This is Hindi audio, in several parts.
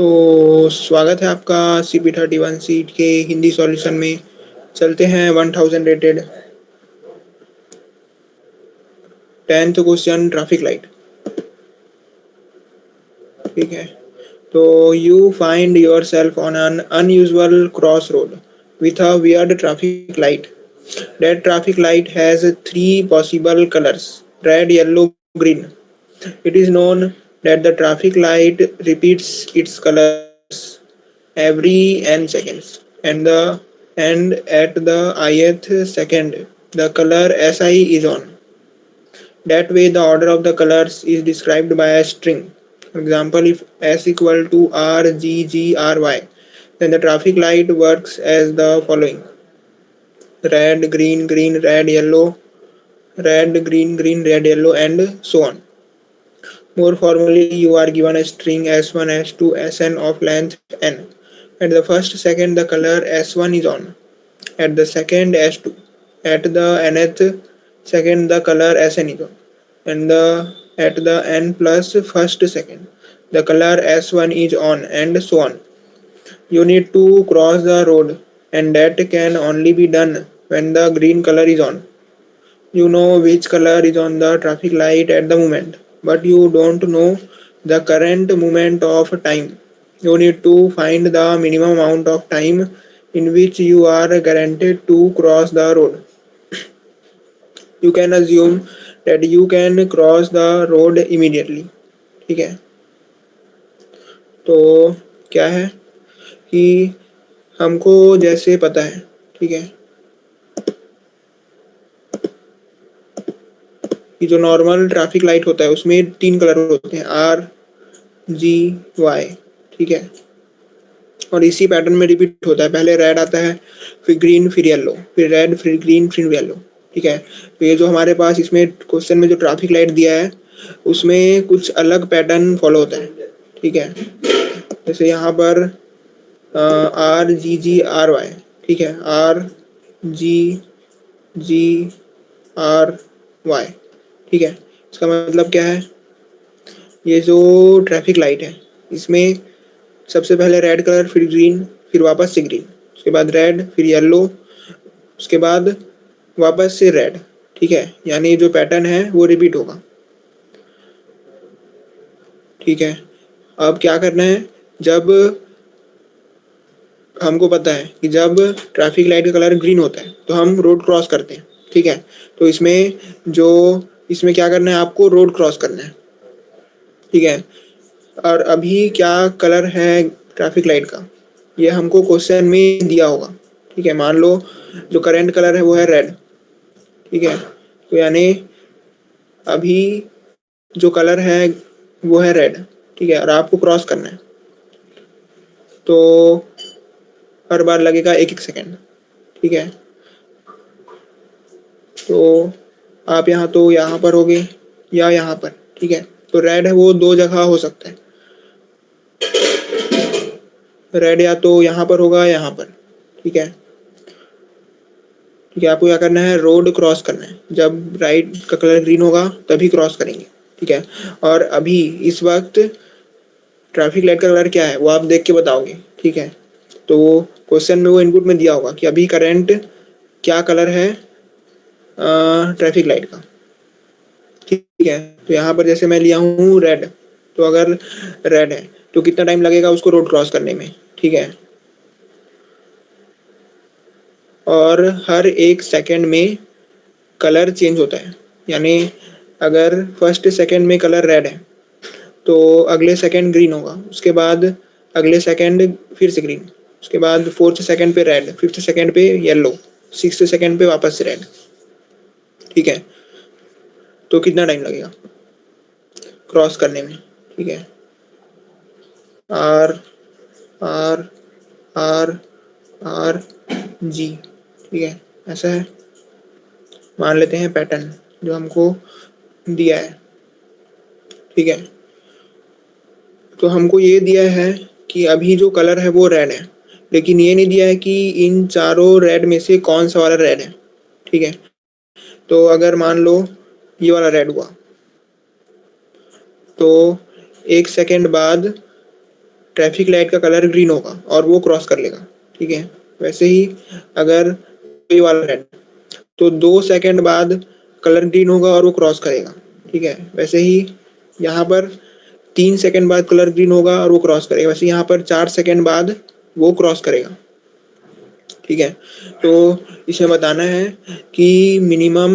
तो स्वागत है आपका CP31 सीट के हिंदी सॉल्यूशन में। चलते हैं 1000 rated 10th question traffic light. ठीक है, तो you find your self on an unusual cross road with a weird traffic light. That traffic light has three possible colors: red, yellow, green. It is known that the traffic light repeats its colors every n seconds, and at the ith second the color Si is on. That way the order of the colors is described by a string. For example, if S equal to R G G R Y, then the traffic light works as the following: red, green, green, red, yellow, red, green, green, red, yellow, and so on. More formally, you are given a string S1, S2, Sn of length n. At the first second, the color S1 is on. At the second, S2. At the nth second, the color Sn is on. And at the n plus first second, the color S1 is on, and so on. You need to cross the road, and that can only be done when the green color is on. You know which color is on the traffic light at the moment, but you don't know the current moment of time. You need to find the minimum amount of time in which you are guaranteed to cross the road. You can assume that you can cross the road immediately. ठीक है, तो क्या है कि हमको जैसे पता है, ठीक है, कि जो नॉर्मल ट्रैफिक लाइट होता है उसमें तीन कलर होते हैं, आर जी वाई। ठीक है, और इसी पैटर्न में रिपीट होता है। पहले रेड आता है, फिर ग्रीन, फिर येलो, फिर रेड, फिर ग्रीन, फिर येलो। ठीक है, तो ये जो हमारे पास इसमें क्वेश्चन में जो ट्रैफिक लाइट दिया है उसमें कुछ अलग पैटर्न फॉलो होता है। ठीक है, जैसे यहाँ पर आर जी जी आर वाई। ठीक है, आर जी जी आर वाई। ठीक है, इसका मतलब क्या है, ये जो ट्रैफिक लाइट है इसमें सबसे पहले रेड कलर, फिर ग्रीन, फिर वापस से ग्रीन, उसके बाद रेड, फिर येलो, उसके बाद वापस से रेड। ठीक है, यानी जो पैटर्न है वो रिपीट होगा। ठीक है, अब क्या करना है, जब हमको पता है कि जब ट्रैफिक लाइट का कलर ग्रीन होता है तो हम रोड क्रॉस करते हैं। ठीक है, तो इसमें क्या करना है, आपको रोड क्रॉस करना है। ठीक है, और अभी क्या कलर है ट्रैफिक लाइट का, ये हमको क्वेश्चन में दिया होगा। ठीक है, मान लो जो करेंट कलर है वो है रेड। ठीक है, तो यानी अभी जो कलर है वो है रेड। ठीक है, और आपको क्रॉस करना है, तो हर बार लगेगा एक एक सेकेंड। ठीक है, तो आप यहाँ पर होगे या यहाँ पर। ठीक है, तो रेड है वो दो जगह हो सकता है। रेड या तो यहाँ पर होगा, यहाँ पर। ठीक है, ठीक है, आपको क्या करना है, रोड क्रॉस करना है। जब राइट का कलर ग्रीन होगा तभी क्रॉस करेंगे। ठीक है, और अभी इस वक्त ट्रैफिक लाइट का कलर क्या है वो आप देख के बताओगे। ठीक है, तो क्वेश्चन में वो इनपुट में दिया होगा कि अभी करंट क्या कलर है ट्रैफिक लाइट का। ठीक है, तो यहाँ पर जैसे मैं लिया हूँ रेड, तो अगर रेड है तो कितना टाइम लगेगा उसको रोड क्रॉस करने में। ठीक है, और हर एक सेकंड में कलर चेंज होता है। यानी अगर फर्स्ट सेकंड में कलर रेड है तो अगले सेकंड ग्रीन होगा, उसके बाद अगले सेकंड फिर से ग्रीन, उसके बाद फोर्थ सेकंड पे रेड, फिफ्थ सेकंड पे येलो, सिक्स्थ सेकंड पे वापस से रेड। ठीक है, तो कितना टाइम लगेगा क्रॉस करने में। ठीक है, आर आर आर आर जी। ठीक है, ऐसा है, मान लेते हैं पैटर्न जो हमको दिया है। ठीक है, तो हमको ये दिया है कि अभी जो कलर है वो रेड है, लेकिन ये नहीं दिया है कि इन चारों रेड में से कौन सा वाला रेड है। ठीक है, तो अगर मान लो ये वाला रेड हुआ तो एक सेकंड बाद ट्रैफिक लाइट का कलर ग्रीन होगा और वो क्रॉस कर लेगा, ठीक है। वैसे ही अगर ये वाला रेड, तो 2 सेकंड बाद कलर ग्रीन होगा और वो क्रॉस करेगा, ठीक है। वैसे ही यहाँ पर 3 सेकंड बाद कलर ग्रीन होगा और वो क्रॉस करेगा, वैसे यहाँ पर 4 सेकंड बाद वो क्रॉस करेगा, ठीक है। तो इसे बताना है कि मिनिमम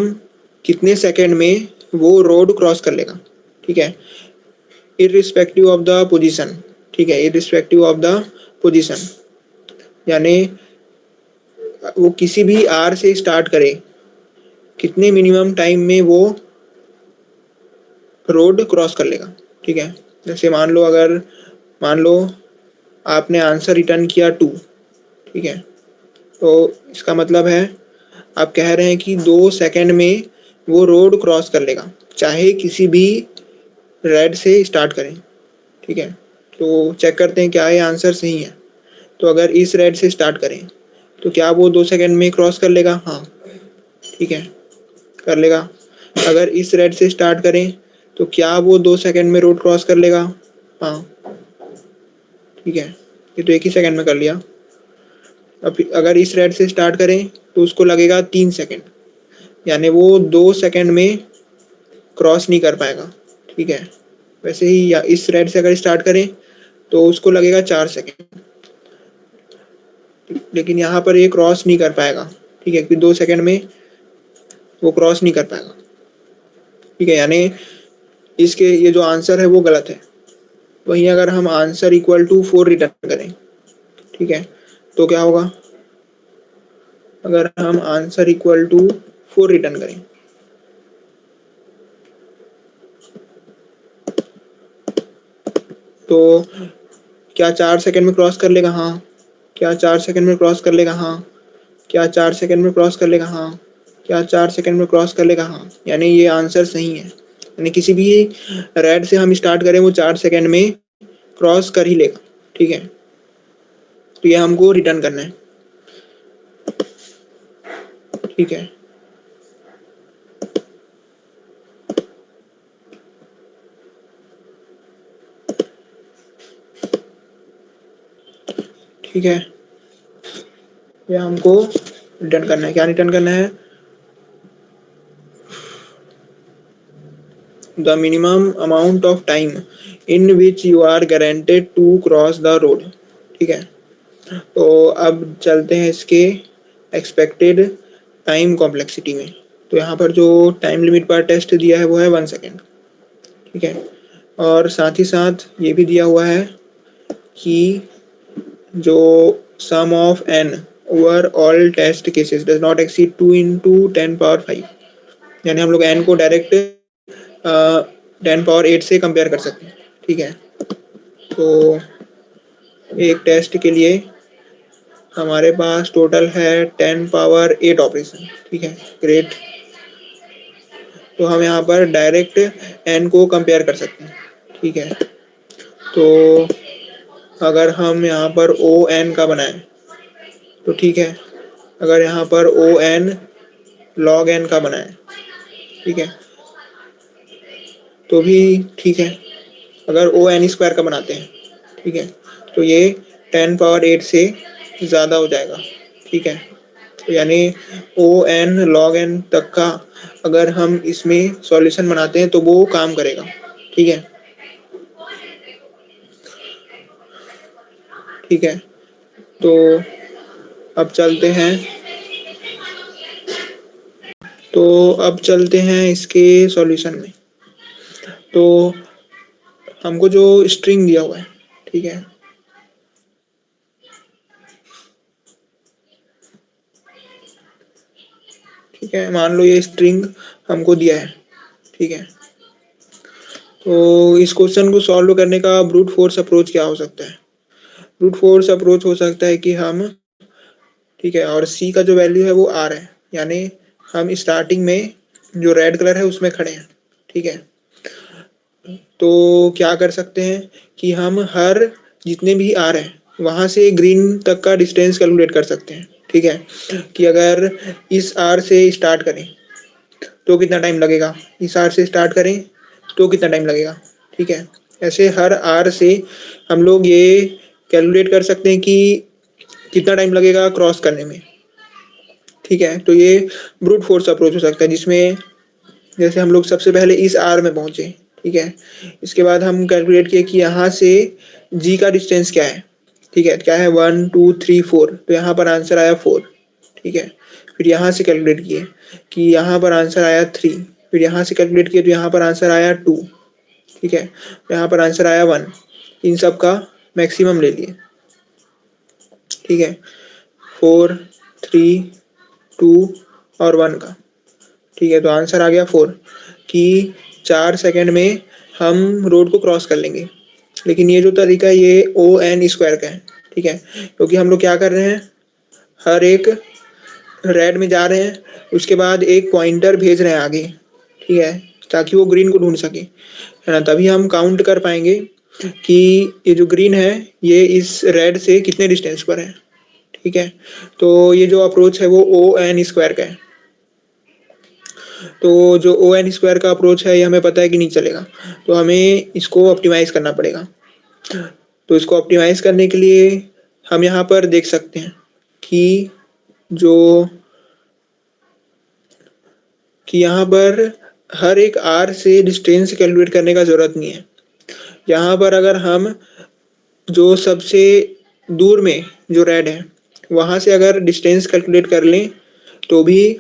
कितने सेकंड में वो रोड क्रॉस कर लेगा, ठीक है, इररिस्पेक्टिव ऑफ द पोजीशन, ठीक है, इररिस्पेक्टिव ऑफ द पोजीशन, यानी वो किसी भी आर से स्टार्ट करे, कितने मिनिमम टाइम में वो रोड क्रॉस कर लेगा, ठीक है। जैसे मान लो आपने आंसर रिटर्न किया 2, ठीक है। तो इसका मतलब है आप कह रहे हैं कि 2 सेकंड में वो रोड क्रॉस कर लेगा, चाहे किसी भी रेड से स्टार्ट करें, ठीक है। तो चेक करते हैं क्या ये आंसर सही है। तो अगर इस रेड से स्टार्ट करें तो क्या वो 2 सेकंड में क्रॉस कर लेगा? हाँ, ठीक है, कर लेगा। अगर इस रेड से स्टार्ट करें तो क्या वो 2 सेकंड में रोड क्रॉस कर लेगा? हाँ, ठीक है, ये तो 1 ही सेकंड में कर लिया। अब अगर इस रेड से स्टार्ट करें तो उसको लगेगा 3 सेकंड, यानी वो 2 सेकंड में क्रॉस नहीं कर पाएगा, ठीक है। वैसे ही या इस रेड से अगर स्टार्ट करें तो उसको लगेगा 4 सेकंड, लेकिन यहाँ पर ये क्रॉस नहीं कर पाएगा, ठीक है, क्योंकि 2 सेकंड में वो क्रॉस नहीं कर पाएगा, ठीक है। यानी इसके ये जो आंसर है वो गलत है। वहीं अगर हम आंसर इक्वल टू 4 रिटर्न करें, ठीक है, तो क्या होगा? अगर हम आंसर इक्वल टू 4 रिटर्न करें तो क्या 4 सेकंड में क्रॉस कर लेगा? हाँ। क्या 4 सेकंड में क्रॉस कर लेगा? हाँ। क्या 4 सेकंड में क्रॉस कर लेगा? हाँ। क्या 4 सेकंड में क्रॉस कर लेगा? हाँ। यानी ये आंसर सही है, यानी किसी भी रेड से हम स्टार्ट करें वो 4 सेकंड में क्रॉस कर ही लेगा, ठीक है। तो ये हमको रिटर्न करना है, ठीक है। ठीक है, ये हमको रिटर्न करना है। क्या रिटर्न करना है? The minimum amount of time in which you are guaranteed to cross the road, ठीक है। तो अब चलते हैं इसके एक्सपेक्टेड टाइम कॉम्प्लेक्सिटी में। तो यहाँ पर जो टाइम लिमिट पर टेस्ट दिया है वो है 1 सेकेंड, ठीक है। और साथ ही साथ ये भी दिया हुआ है कि जो sum of an overall test cases does not exceed 2 into 10 power 5, यानी हम लोग एन को डायरेक्ट 10 पावर 8 से कंपेयर कर सकते हैं, ठीक है। तो एक टेस्ट के लिए हमारे पास टोटल है 10 पावर 8 ऑपरेशन, ठीक है, ग्रेट। तो हम यहाँ पर डायरेक्ट एन को कंपेयर कर सकते हैं, ठीक है। तो अगर हम यहाँ पर ओ एन का बनाएं तो ठीक है, अगर यहाँ पर ओ एन लॉग एन का बनाएं, ठीक है, तो भी ठीक है। अगर ओ एन स्क्वायर का बनाते हैं, ठीक है, तो ये 10 पावर 8 से ज़्यादा हो जाएगा, ठीक है। तो यानी ओ एन लॉग एन तक का अगर हम इसमें सॉल्यूशन बनाते हैं तो वो काम करेगा, ठीक है, ठीक है। तो अब चलते हैं अब चलते हैं इसके सॉल्यूशन में। तो हमको जो स्ट्रिंग दिया हुआ है, ठीक है, ठीक है, मान लो ये स्ट्रिंग हमको दिया है, ठीक है। तो इस क्वेश्चन को सॉल्व करने का ब्रूट फोर्स अप्रोच क्या हो सकता है? ब्रूट फोर्स अप्रोच हो सकता है कि हम, ठीक है, और सी का जो वैल्यू है वो आर है, यानी हम स्टार्टिंग में जो रेड कलर है उसमें खड़े हैं, ठीक है। तो क्या कर सकते हैं कि हम हर जितने भी आर हैं वहां से ग्रीन तक का डिस्टेंस कैलकुलेट कर सकते हैं, ठीक है। कि अगर इस आर से स्टार्ट करें तो कितना टाइम लगेगा, इस आर से स्टार्ट करें तो कितना टाइम लगेगा, ठीक है। ऐसे हर आर से हम लोग ये कैलकुलेट कर सकते हैं कि कितना टाइम लगेगा क्रॉस करने में। ठीक है, तो ये ब्रूट फोर्स अप्रोच हो सकता है, जिसमें जैसे हम लोग सबसे पहले इस आर में पहुंचे। ठीक है, इसके बाद हम कैलकुलेट किए कि यहाँ से जी का डिस्टेंस क्या है। ठीक है, क्या है 1 2 3 4, तो यहाँ पर आंसर आया 4। ठीक है, फिर यहाँ से कैलकुलेट किए कि यहाँ पर आंसर आया 3। फिर यहाँ से कैलकुलेट किए तो यहाँ पर आंसर आया 2। ठीक है, यहाँ पर आंसर आया 1। इन सब का मैक्सिमम ले लिए। ठीक है, 4 3 2 और 1 का। ठीक है, तो आंसर आ गया 4 कि 4 सेकेंड में हम रोड को क्रॉस कर लेंगे। लेकिन ये जो तरीका है ये O(n)² का है। ठीक है, क्योंकि हम लोग क्या कर रहे हैं, हर एक रेड में जा रहे हैं, उसके बाद एक पॉइंटर भेज रहे हैं आगे। ठीक है, ताकि वो ग्रीन को ढूंढ सके, है ना। तभी हम काउंट कर पाएंगे कि ये जो ग्रीन है ये इस रेड से कितने डिस्टेंस पर है। ठीक है, तो ये जो अप्रोच है वो O(n)² का है। तो जो O(n)² का अप्रोच है ये हमें पता है कि नहीं चलेगा, तो हमें इसको ऑप्टिमाइज करना पड़ेगा। तो इसको ऑप्टिमाइज करने के लिए हम यहाँ पर देख सकते हैं कि जो कि यहाँ पर हर एक आर से डिस्टेंस कैलकुलेट करने का ज़रूरत नहीं है। यहाँ पर अगर हम जो सबसे दूर में जो रेड है वहाँ से अगर डिस्टेंस कैलकुलेट कर लें तो भी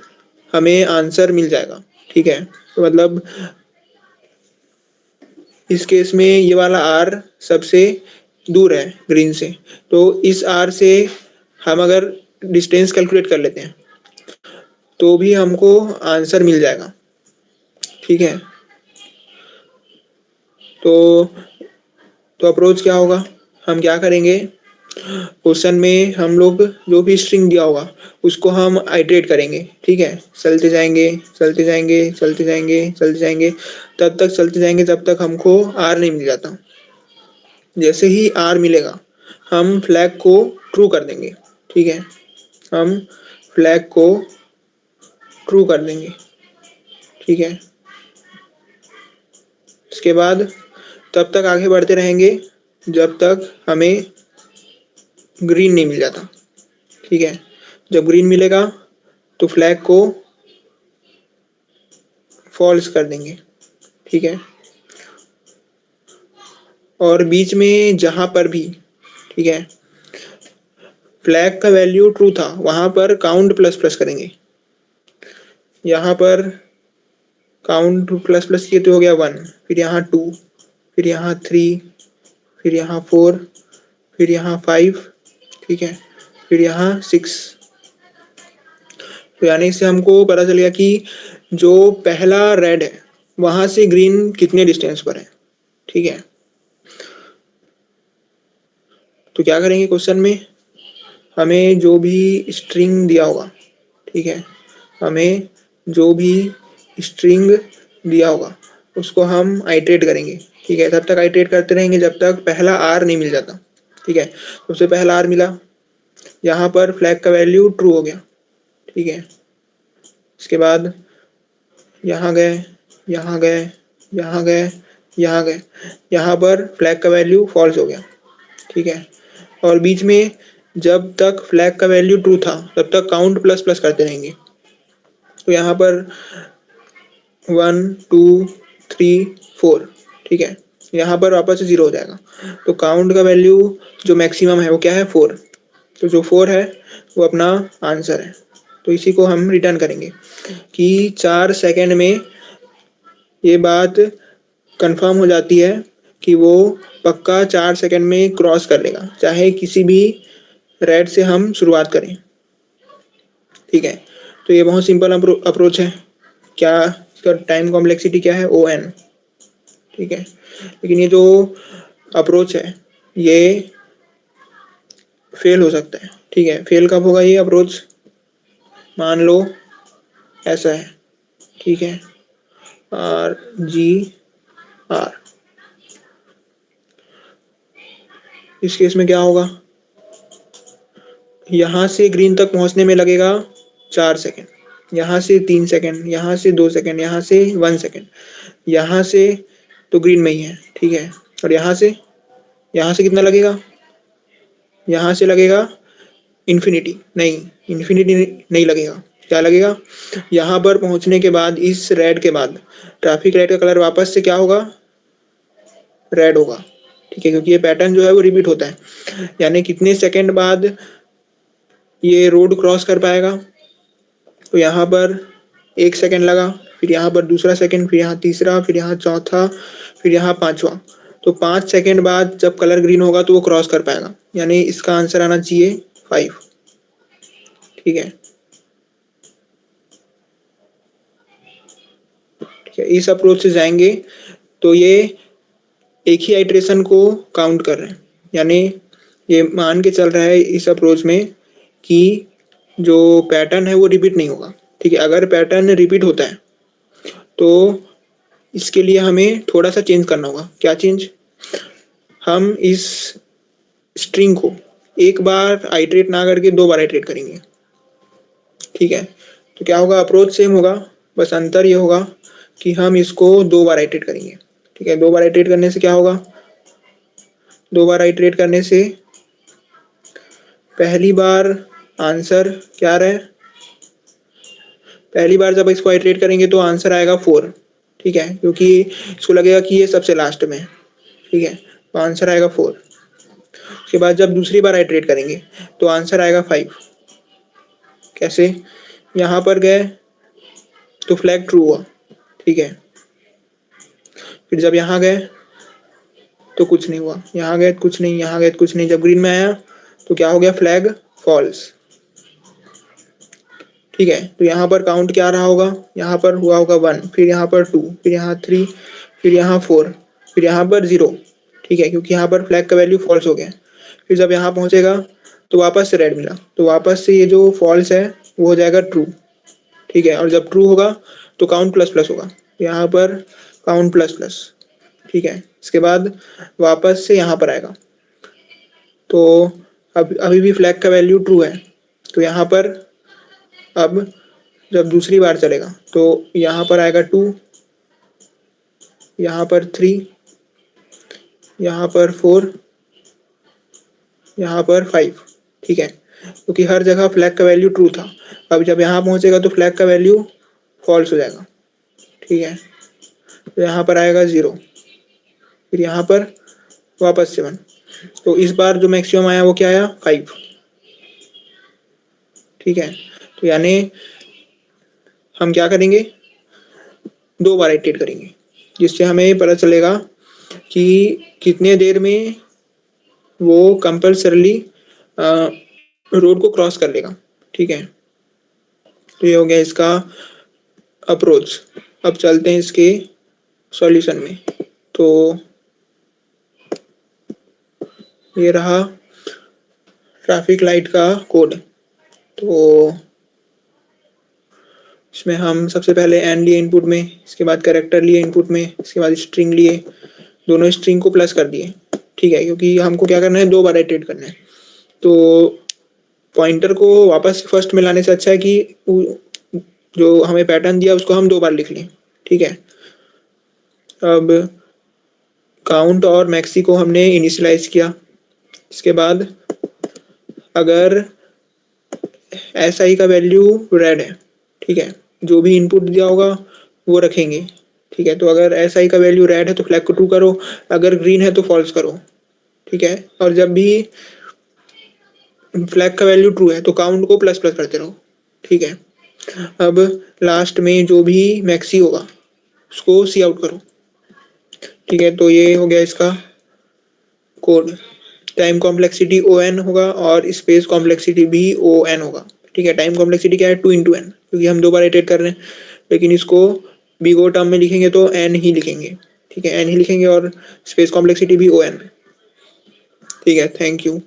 हमें आंसर मिल जाएगा। ठीक है, तो मतलब इस केस में ये वाला आर सबसे दूर है ग्रीन से, तो इस आर से हम अगर डिस्टेंस कैलकुलेट कर लेते हैं तो भी हमको आंसर मिल जाएगा। ठीक है, तो अप्रोच क्या होगा, हम क्या करेंगे, क्वेश्चन में हम लोग जो भी स्ट्रिंग दिया होगा उसको हम आइटरेट करेंगे। ठीक है, चलते जाएंगे चलते जाएंगे चलते जाएंगे चलते जाएंगे, तब तक चलते जाएंगे जब तक हमको आर नहीं मिल जाता। जैसे ही आर मिलेगा हम फ्लैग को ट्रू कर देंगे। ठीक है, हम फ्लैग को ट्रू कर देंगे। ठीक है, इसके बाद तब तक आगे बढ़ते रहेंगे जब तक हमें ग्रीन नहीं मिल जाता। ठीक है, जब ग्रीन मिलेगा तो फ्लैग को फॉल्स कर देंगे। ठीक है, और बीच में जहाँ पर भी, ठीक है, फ्लैग का वैल्यू ट्रू था वहाँ पर काउंट प्लस प्लस करेंगे। यहाँ पर काउंट प्लस प्लस किए तो हो गया 1, फिर यहाँ 2, फिर यहाँ 3, फिर यहाँ 4, फिर यहाँ 5। ठीक है, फिर यहाँ 6। तो यानी इससे हमको पता चल गया कि जो पहला रेड है वहाँ से ग्रीन कितने डिस्टेंस पर है। ठीक है, तो क्या करेंगे, क्वेश्चन में हमें जो भी स्ट्रिंग दिया होगा, ठीक है, हमें जो भी स्ट्रिंग दिया होगा उसको हम आइटरेट करेंगे। ठीक है, तब तक आइटरेट करते रहेंगे जब तक पहला आर नहीं मिल जाता। ठीक है, सबसे पहला आर मिला, यहाँ पर फ्लैग का वैल्यू ट्रू हो गया। ठीक है, इसके बाद यहाँ गए यहाँ गए यहाँ गए यहाँ गए, यहाँ पर फ्लैग का वैल्यू फॉल्स हो गया। ठीक है, और बीच में जब तक फ्लैग का वैल्यू ट्रू था तब तक काउंट प्लस प्लस करते रहेंगे। तो यहाँ पर 1 2 3 4। ठीक है, यहाँ पर वापस से 0 हो जाएगा। तो काउंट का वैल्यू जो मैक्सिमम है वो क्या है, 4। तो जो 4 है वो अपना आंसर है। तो इसी को हम रिटर्न करेंगे कि 4 सेकेंड में ये बात कंफर्म हो जाती है कि वो पक्का 4 सेकेंड में क्रॉस कर लेगा, चाहे किसी भी रेड से हम शुरुआत करें। ठीक है, तो ये बहुत सिंपल अप्रोच है। क्या इसका टाइम कॉम्प्लेक्सिटी क्या है, O(n). ठीक है, लेकिन ये जो अप्रोच है ये फेल हो सकता है। ठीक है, फेल कब होगा ये अप्रोच, मान लो ऐसा है। ठीक है, RGR, इस केस में क्या होगा, यहाँ से ग्रीन तक पहुँचने में लगेगा 4 सेकेंड, यहाँ से 3 सेकेंड, यहाँ से 2 सेकेंड, यहाँ से 1 सेकेंड, यहाँ से तो ग्रीन में ही है। ठीक है, और यहाँ से कितना लगेगा, यहाँ से लगेगा इन्फिनिटी, नहीं इन्फिनिटी नहीं लगेगा, क्या लगेगा, यहाँ पर पहुंचने के बाद इस रेड के बाद ट्रैफिक लाइट का कलर वापस से क्या होगा, रेड होगा। ठीक है, क्योंकि ये पैटर्न जो है वो रिपीट होता है, यानी कितने सेकंड बाद ये रोड क्रॉस कर पाएगा, तो यहाँ पर 1 सेकंड लगा, फिर यहाँ पर दूसरा सेकंड, फिर यहाँ तीसरा, फिर यहाँ चौथा, फिर यहाँ पांचवा। तो 5 सेकंड बाद जब कलर ग्रीन होगा तो वो क्रॉस कर पाएगा, यानी इसका आंसर आना चाहिए 5। ठीक है, ठीक है, इस अप्रोच से जाएंगे तो ये एक ही आइट्रेशन को काउंट कर रहे हैं, यानी ये मान के चल रहा है इस अप्रोच में कि जो पैटर्न है वो रिपीट नहीं होगा। ठीक है, अगर पैटर्न रिपीट होता है तो इसके लिए हमें थोड़ा सा चेंज करना होगा। क्या चेंज, हम इस स्ट्रिंग को एक बार आइट्रेट ना करके 2 बार आइट्रेट करेंगे। ठीक है, तो क्या होगा, अप्रोच सेम होगा, बस अंतर ये होगा कि हम इसको 2 बार आइट्रेट करेंगे। ठीक है, 2 बार आइट्रेट करने से क्या होगा, 2 बार आइट्रेट करने से पहली बार आंसर क्या रहे, पहली बार जब इसको आइट्रेट करेंगे तो आंसर आएगा 4। ठीक है, क्योंकि इसको लगेगा कि ये सबसे लास्ट में है। ठीक है, तो आंसर आएगा 4। उसके बाद जब दूसरी बार आइट्रेट करेंगे तो आंसर आएगा 5। कैसे, यहाँ पर गए तो फ्लैग ट्रू हुआ। ठीक है, फिर जब यहाँ गए तो कुछ नहीं हुआ, यहाँ गए तो कुछ नहीं, यहाँ गए तो कुछ नहीं, जब ग्रीन में आया तो क्या हो गया, फ्लैग फॉल्स। ठीक है, तो यहाँ पर काउंट क्या रहा होगा, यहाँ पर हुआ होगा 1, फिर यहाँ पर 2, फिर यहाँ 3, फिर यहाँ 4, फिर यहाँ पर 0। ठीक है, क्योंकि यहाँ पर फ्लैग का वैल्यू फॉल्स हो गया। फिर जब यहाँ पहुँचेगा तो वापस से रेड मिला, तो वापस से ये जो फॉल्स है वो हो जाएगा ट्रू। ठीक है, और जब ट्रू होगा तो काउंट प्लस प्लस होगा, यहाँ पर काउंट प्लस प्लस। ठीक है, इसके बाद वापस से यहाँ पर आएगा, तो अब अभी भी फ्लैग का वैल्यू ट्रू है, तो यहाँ पर अब जब दूसरी बार चलेगा तो यहाँ पर आएगा 2, यहाँ पर 3, यहाँ पर 4, यहाँ पर 5। ठीक है, क्योंकि हर जगह फ्लैग का वैल्यू ट्रू था। अब जब यहाँ पहुँचेगा तो फ्लैग का वैल्यू फॉल्स हो जाएगा। ठीक है, तो यहाँ पर आएगा 0, फिर यहाँ पर वापस 7। तो इस बार जो मैक्सिमम आया वो क्या आया, 5। ठीक है, तो यानी हम क्या करेंगे, 2 बार आइट्रेट करेंगे, जिससे हमें पता चलेगा कि कितने देर में वो कंपल्सरली रोड को क्रॉस कर लेगा। ठीक है, तो ये हो गया इसका अप्रोच। अब चलते हैं इसके सॉल्यूशन में। तो ये रहा ट्रैफिक लाइट का कोड। तो इसमें हम सबसे पहले एन लिए इनपुट में, इसके बाद कैरेक्टर लिए इनपुट में, इसके बाद स्ट्रिंग लिए, दोनों स्ट्रिंग को प्लस कर दिए। ठीक है, क्योंकि हमको क्या करना है, 2 बार आइट्रेट करना है। तो पॉइंटर को वापस फर्स्ट में लाने से अच्छा है कि जो हमें पैटर्न दिया उसको हम 2 बार लिख लें। ठीक है, अब काउंट और मैक्सी को हमने इनिशियलाइज किया। इसके बाद अगर एस आई का वैल्यू रेड है, ठीक है, जो भी इनपुट दिया होगा वो रखेंगे। ठीक है, तो अगर एस आई का वैल्यू रेड है तो फ्लैग को ट्रू करो, अगर ग्रीन है तो फॉल्स करो। ठीक है, और जब भी फ्लैग का वैल्यू ट्रू है तो काउंट को प्लस प्लस करते रहो। ठीक है, अब लास्ट में जो भी मैक्सी होगा उसको सी आउट करो। ठीक है, तो ये हो गया इसका code. Time complexity O N होगा और स्पेस कॉम्प्लेक्सिटी भी ओ एन होगा। ठीक है, टाइम कॉम्प्लेक्सिटी क्या है, 2 × n, क्योंकि हम 2 बार इटरेट कर रहे हैं, लेकिन इसको बिग ओ टर्म में लिखेंगे तो एन ही लिखेंगे। ठीक है, एन ही लिखेंगे और स्पेस कॉम्प्लेक्सिटी भी ओ एन। ठीक है, थैंक यू।